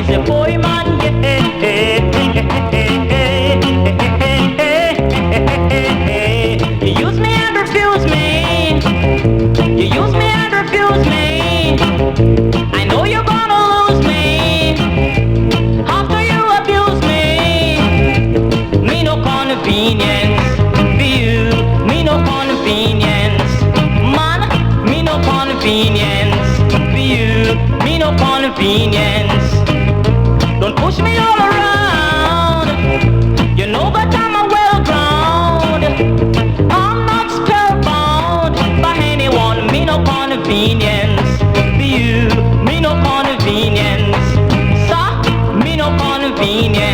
is a boy man, yeah. You use me and refuse me. You use me and refuse me. I know you're gonna lose me after you abuse me. Me no convenience for you. Me no convenience, man. Me no convenience for you. Me no convenience. Don't push me all around. You know that I'm a well ground. I'm not spellbound by anyone. Me no convenience for you. Me no convenience, sir. Me no convenience.